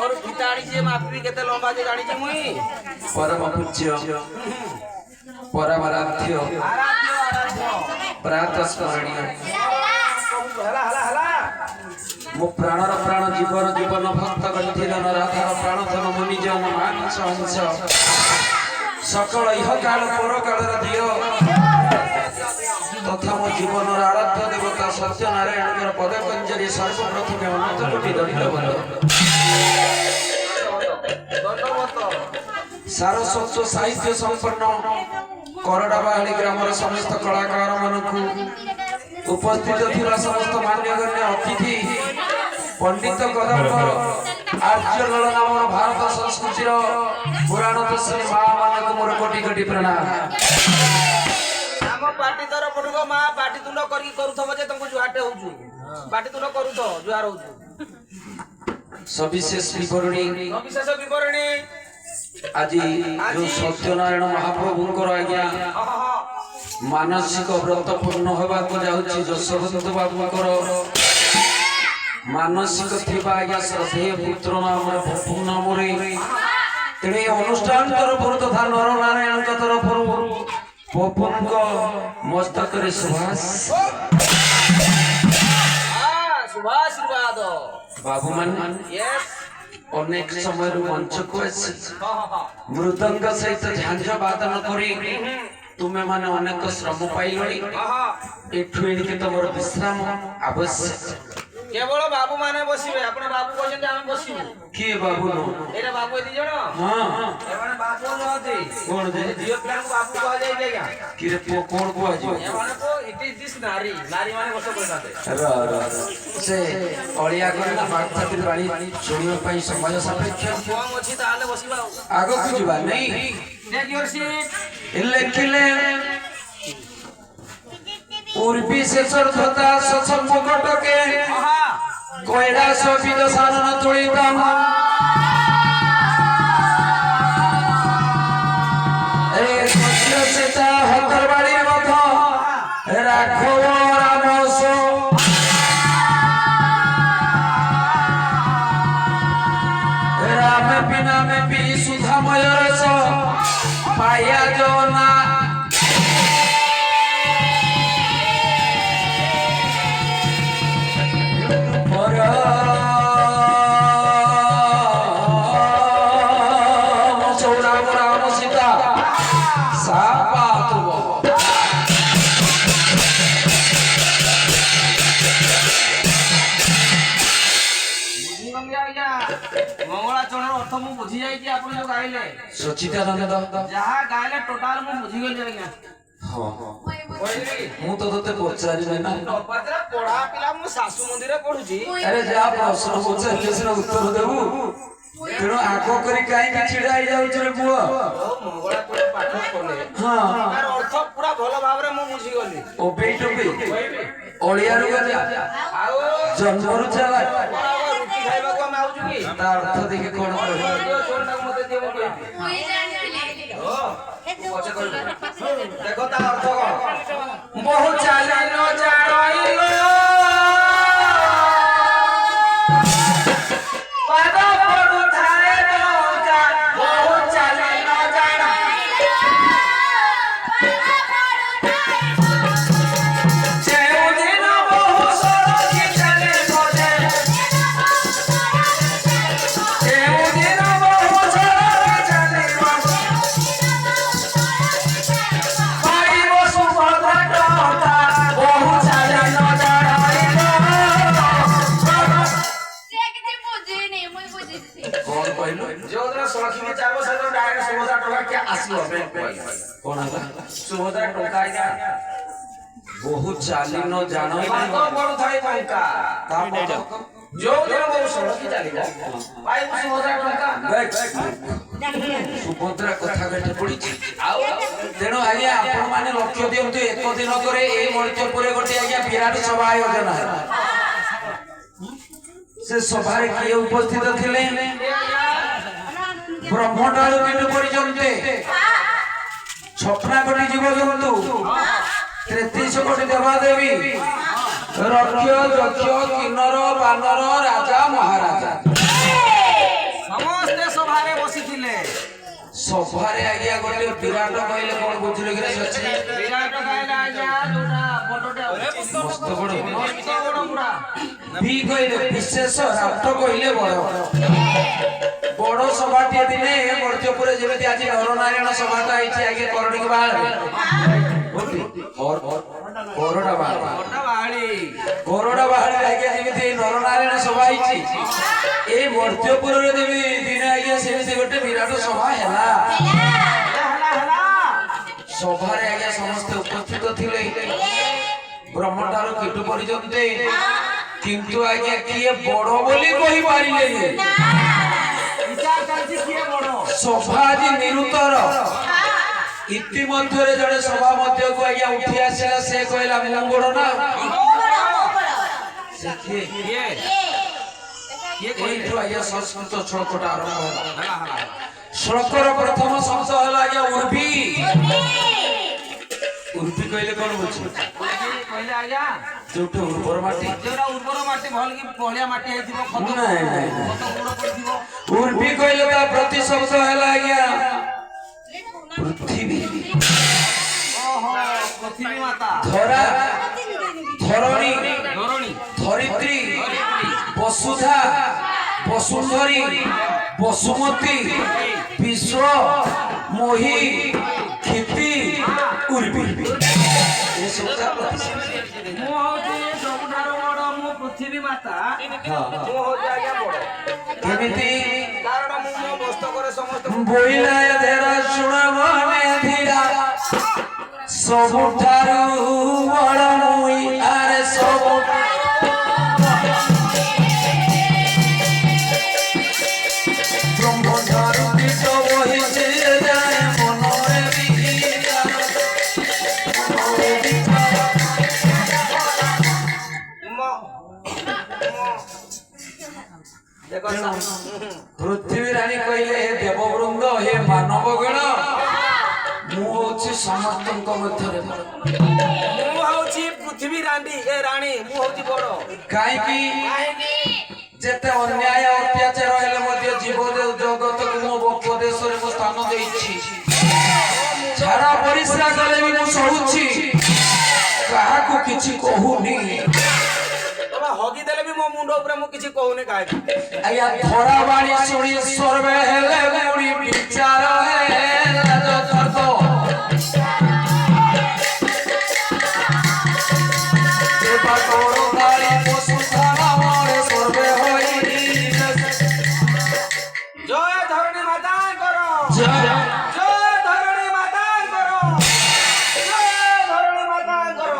मोर पिता आनी जे मापी केते लंबा जे जानी जे मुई परम पूज्य परमाराध्य प्रातः स्मरणीय हला हला हला मो प्राणर प्राण जीवन जीवन भक्त गंधीरन राधार प्राण धन मुनि जन मानस हंस सकल इह काल पर कालर दियो तथा मो जीवन आराध्य देवता सत्यनारायण पद कंजरी सर्वप्रथम अनंत कोटि दंडवत सारस्वत साहित्य संपन्न करडाबाहली ग्रामर समस्त कलाकार मानकु उपस्थित थिला समस्त मान्यगण्य अतिथि पंडित कदम्बर आर्य ललनामर भारत संस्कृतिर पुराण तस्वी माँ मानक मोर कोटि कोटि प्रणाम हम पार्टी तरफ पडुगो मां पार्टी तुंड करी करूथबो जे तुमको जुहाटे होजु पार्टी तुंड करूथो जुहार होजु सविशेष विवरणी आज जो सत्यनारायण महाप्रभुंकर आज्ञा मानसिक व्रत पूर्ण होगा जाऊँगी जशवंत बाबूंकर मानसिक थिबा आज्ञा श्रद्धेय पुत्र नाम प्रभु नाम तेणे अनुष्ठान तरफ तथा नर नारायण तरफ पवन मस्तक सुभाष शुभाशीर्वाद बाबू मान अनेक समय मंच को आसी मृदंग सहित झांझ वादन करी तुम्हें माने अनेक श्रम पाइल एठु एणिके तुम विश्राम आवश्यक केवल बाबू माने बसिबे आपण बाबू कहजन हम बसिबे किए बाबू नो एरा बाबू दी जण हां एमाने बाबू नो दे कोन दे जियो प्लान बाबू कह जाई देगा कि रे पो कोन को आजो एमाने को इट इज दिस नारी नारी माने बस कहताते र से अलिया करना बात खातिर बाणी सुनियो पई समय सापेक्ष कम अछि ताले बसिबा आगो ku जिबा नहीं टेक योर सीट इलेकिले पूर्वी शेषर धता ससम मुकटके कोयडा सोफिद सानन तुळितम ए कोशिय सेता हतरबाड़ी मथ राखो रामसो राम बिना में भी सुधामय रस पाया जो ना मंगलाचरण अर्थ मु बुझी जाई कि आपण जो गाइले सचिदानंद जहा गाइले टोटल मु बुझी गेली आज्ञा हां कोइली मु तो तते पचारि ना पत्र पढ़ा पिला मु सासु मंदिर पढुची अरे जा प्रश्न पचारले सिना उत्तर देबु तेणु आगो करी काई कि छिड़ा आई जाउ रे बुआ मंगलाचरण पाठ पढले हां तार अर्थ पूरा भलो भाबरे मु बुझी गली ओबे टोबे ओलिया रो जा आउ जन्मरु चला रुटी खाइबा को हम आउछु की तार अर्थ देखे कोन कहबो छोटा मते देबो मुई जानिली ओ पछे कहबो देखो ता अर्थ कोन बहु चाले न जाइलो पाद पडु थाए रोजा बहु चाले न जाइलो जेउ दिन बहु सड़की चले खोजे जेउ दिन बहु सड़की चले भाई बसु भगत होता बहु चाले न जाइलो कोन कहलो जोदरा सड़की में चारबो से डायरेक्ट 16 टका के आसीबो कोन हला 16 टका आइगा बहु चाली न जानो पातो बडु थाई टका ता पतो जो दिन बहु सड़की चली जा भाई 16 टका सुभद्रा कथा गठे पड़ी तेणु आज्ञा आपण माने लक्ष्य दियंतु एक दिन करे ए मणिपुरे गोटे आज्ञा विराट सभा आयोजन से सभा रे किए उपस्थित थिले ब्रह्मडालु किंतु परिजनते छपना कोटी जीव जंतु 33 कोटी देवा देवी रक्ष यक्ष किन्नर बानर राजा महाराजा ସଭାରେ ବସିଥିଲେ ସଭାରେ ଆଜ୍ଞା ଗୋଟେ ବିରାଟ କହିଲେ କଣ ବୁଝିଲେ କି ଅଛି ବିରାଟ ଗାଇଲା ଆଜ୍ଞା ଯୋଉଟା ବଡଟେ ମସ୍ତ ବଡ ମସ୍ତ ବଡ ପୁରା ବି କହିଲେ ବିଶେଷ ରାଟ କହିଲେ ବଡ ବଡ ସଭାଟିଏ ଦିନେ ମର୍ତ୍ତ୍ୟପୁରରେ ଯେମିତି ଆଜି ନରନାରାୟଣ ସଭାଟା ହେଇଛି ଆଜ୍ଞା କରଣିକି ବାହାରେ କରଡ଼ା ବାହାରେ ଆଜ୍ଞା ଯେମିତି ନରନାରାୟଣ ସଭା ହେଇଛି এই মর্ত্যপুরের দেবী দিনে আগে সেমিতি গোটে বিরাট সভা হেলা সভারে আগে সমস্ত উপস্থিত থিলে ব্রহ্মঠার কীট পর্যন্ত কিন্তু আগে কিয়ে বড় বলি কই পারিলে সভা আজি নিরুতর ইতিমধ্যে জনে সভা মধ্যকু আগে উঠি আসিলা সে কইলা মু বড় না সে কিয়ে সংস্কৃত শ্লোকটা আরম্ভ হল শ্লোকর প্রথম শব্দ হল আজ্ঞা উর্বি উর্বি কইলে কোন বুঝি কইলে আজ্ঞা যোটা উর্বর মাটি ভাল কি পহলিয়া মাটি হেইতিব খত গুড় পড়িতিব উর্বি কইলে তা প্রতি শব্দ হল আজ্ঞা পৃথিবী ওহো পৃথিবী মাতা ধরা ধরণী ধরণী ধরিত্রী বসুধা বসুন্ধরী বসুমতী বিশ্ব মহি ক্ষিতি উর্বি ମୁଁ ହଉଛି ସବୁଠାରୁ ବଡ ମୁଁ ପୃଥିବୀ ମାତା ମୁଁ ହଉଛି ଆଜ୍ଞା ବଡ କେମିତି କାରଣ ମୁଁ ମୋ ମସ୍ତକରେ ସମସ୍ତ ବୋଇଲା ଧେରା ଶୁଣ ମନେ ଧୀରା ସବୁଠାରୁ ବଡ ମୁଇ ଆରେ ସବୁ ବ୍ରହ୍ମଠାରୁ କୀଟ ବହିଛି ଯାଏ ମନରେ ପୃଥିବୀ ରାଣୀ କହିଲେ ହେ ଦେବବୃନ୍ଦ ହେ ମାନବ ଗଣ ମୁଁ ହଉଛି ସମସ୍ତଙ୍କ ମଧ୍ୟରେ ବଡ଼ ମୁଁ ହଉଛି ପୃଥିବୀ ରାଣୀ ଏ ରାଣୀ ମୁଁ ହଉଛି ବଡ କାହିଁକି ଯେତେ ଅନ୍ୟାୟ ଅତ୍ୟାଚାର ହେଲେ ମଧ୍ୟ ଜୀବ ଜଗତକୁ ମୋ ଉପଦେଶରେ ମୁଁ ସ୍ଥାନ ଦେଇଛି ଝାଡା ପରିସ୍ରା କଲେ ବି ମୁଁ ସହୁଛି କାହାକୁ କିଛି କହୁନି ହଗି ଦେଲେ ବି ମୋ ମୁଣ୍ଡ ଉପରେ ମୁଁ କିଛି କହୁନି କାହାକୁ ଆଜ୍ଞା ଧରା ବାଣୀ ଶୁଣି ସର୍ବେ ହେଲେ ମୁଣି ବିଚାର ହେଲା ଯଥାର୍ଥ ଦେବା ତୋର ଗାଳି ପଶୁ ଧାମରେ ସର୍ବେ ହୋଇ ଜୟ ଧରଣୀ ମାତାଙ୍କର ଜୟ ଜୟ ଧରଣୀ ମାତାଙ୍କର ଜୟ ଧରଣୀ ମାତାଙ୍କର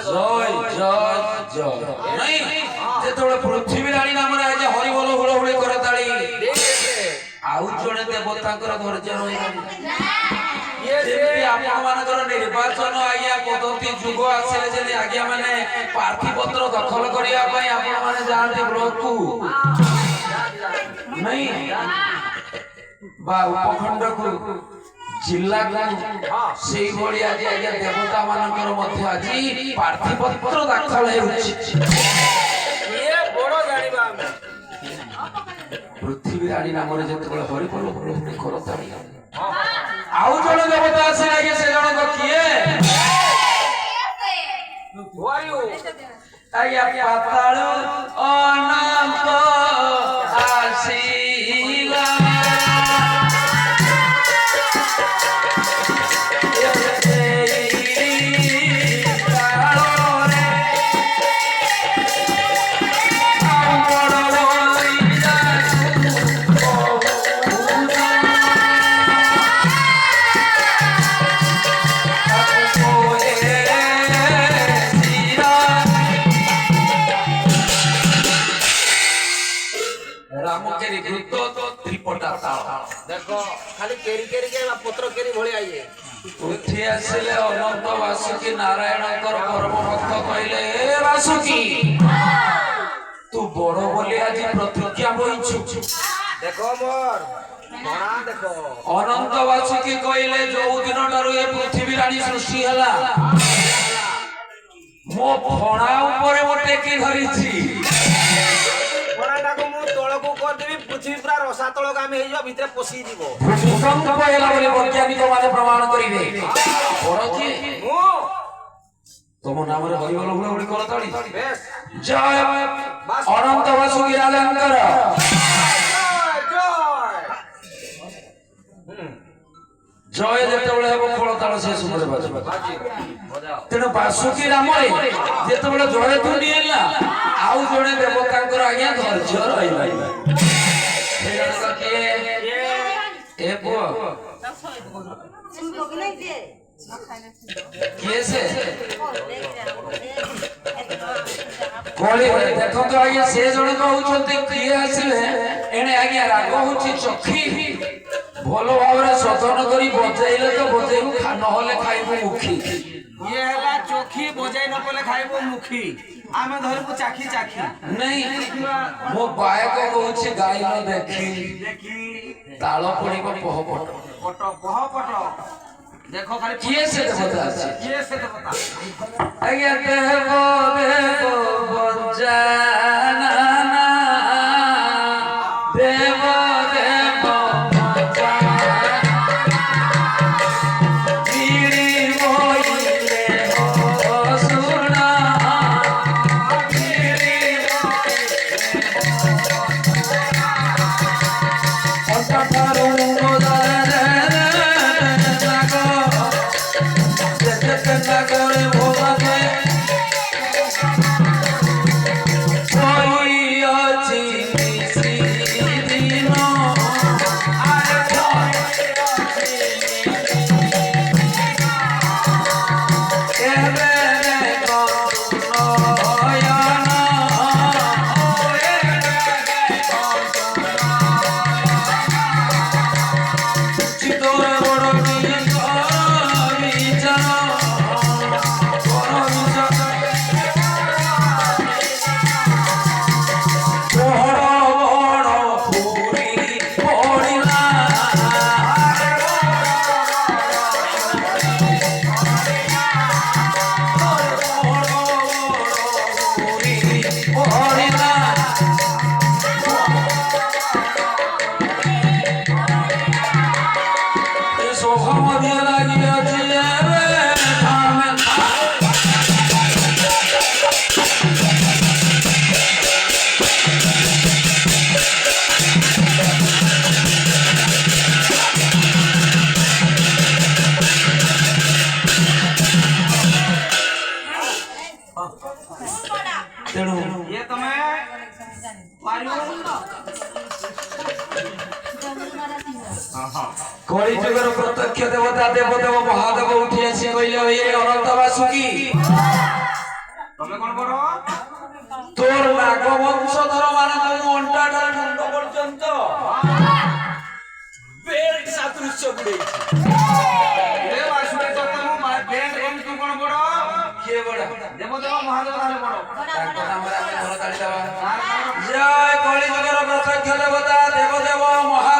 জয় জয় নাই যেতବେଳେ পৃথিবী রানী নামରେ আজ হরিবোল হুড়হুড়ি করে তাଳି ଆଉ ଜଣେ ଦେବତାଙ୍କର ଧୈର୍ଯ୍ୟ ରହିବନି ଯେମିତି ଆପଣମାନଙ୍କର ନିର୍ବାଚନ ଆଜ୍ଞା ପଦ୍ଧତି ଯୁଗ ଆସିଲେ ଯେମିତି ଆଜ୍ଞା ମାନେ ପ୍ରାର୍ଥୀ ପତ୍ର ଦଖଲ କରିବା ପାଇଁ ଆପଣମାନେ ଯାଆନ୍ତି ବ୍ଲକକୁ ନାଇଁ ବା ଉପଖଣ୍ଡକୁ ଜିଲ୍ଲାକୁ ସେଇଭଳି ଆଜି ଆଜ୍ଞା ଦେବତା ମାନଙ୍କର ମଧ୍ୟ ଆଜି ପ୍ରାର୍ଥୀ ପତ୍ର ଦାଖଲ ହେଉଛି ପୃଥିବୀ ରାଣୀ ନାମରେ ଯେତେବେଳେ ହରିବୋଲ ହୁଳହୁଳି କରତାଳି ଆଉ ଜଣେ ଦେବତା ଆସିଲେ ଆଜ୍ଞା ସେ ଜଣକ କିଏ ଆଜ୍ଞା ପାତାଳ ଅନନ୍ତ ଆସିଲା देखो खाली केरी केरी के पुत्र केरी भଳି आइए उठी आसिले अनंत वासुकी नारायणकर परम भक्त कहले ए वासुकी तू बड़ बोली आज प्रतिज्ञा बहिछु देखो मोर बड़ा देखो अनंत वासुकी कहले जो दिन ठारू ए पृथ्वी रानी सृष्टि हला मो फणा ऊपर मो टेकी धरिछि फणाटाको मु तळ ସାତଳଗାମୀ ହେଇଯିବ ଭିତରେ ପଶି ଯିବ। ଭୂମିକମ୍ପ ହେଲା ବୋଲି ବୈଜ୍ଞାନିକ ମାନେ ପ୍ରମାଣ କରିବେ। ବଡ଼ କିଏ? ମୁଁ ତମ ନାମରେ ହରିବୋଲ ହୁଳହୁଳି କରତାଳି। ବେଶ ଜୟ ଅନନ୍ତ ବାସୁକି ରାଜାଙ୍କର ଜୟ ଯେତେବେଳେ ହେବ ଖୋଳତାଳ ସେ ସୁନ୍ଦର ବାଜିବ। ତେଣୁ ବାସୁକି ରାମରେ ଯେତେବେଳେ ଜୟ ଧ୍ୱନି ହେଲା ଆଉ ଜଣେ ଦେବତାଙ୍କର ଆଜ୍ଞା ଧୈର୍ଯ୍ୟ ରହିଲା। ଏ ପୁଅ କିଏ ସେ? ଦେଖନ୍ତୁ ଆଜ୍ଞା ସେ ଜଣକ ହଉଛନ୍ତି କିଏ ଆସିଲେ ଏଣେ ଆଜ୍ଞା ରାଗ ହଉଛି ଚକ୍ଷି। ଭଲ ଭାବରେ ସଦନ କରି ବଜେଇଲେ ତ ବଜେଇବୁ ନହେଲେ ଖାଇବୁ ମୁଖୀ। ଇଏ ହେଲା ଚୋଖି ବଜେଇ ନ ପଲେ ଖାଇବ ମୁଖୀ। ଆମେ ଧରିବୁ ଚାଖି ଚାଖି ନାଇଁ ମୋ ବାୟକ କହୁଛି ଗାଇଲ ଦେଖି ଦେଖି ତାଳ ପଡିବ ପହପଟ ପଟ ପହପଟ। ଦେଖ ଖାଲି କିଏ ସେ ଦେବତା ଅଛି? କିଏ ସେ ଦେବତା? ଆଜ୍ଞା ଦେବ ଦେବ ବଞ୍ଚାନା ଦେବ ଦେବ কলি যুগের প্রত্যক্ষ দেবতা দেবদেব মহাদেব উঠি আসি কইলে ওই অনন্ত বাসুকি তুমি কোন বড়? তোর নাগ বংশধর মানে তুমি অন্টাটা মুন্ড পর্যন্ত বেল্ট সাদৃশ্য গুড়েইছি। এ বাসুকি তো তুমি বেল্ট এম তুমি কোন বড়? কে বড়? দেবদেব মহাদেব তাহলে বড়। তারপর আমরা ধরে তাড়ি দেবা। জয় কলি যুগের প্রত্যক্ষ দেবতা দেবদেব মহা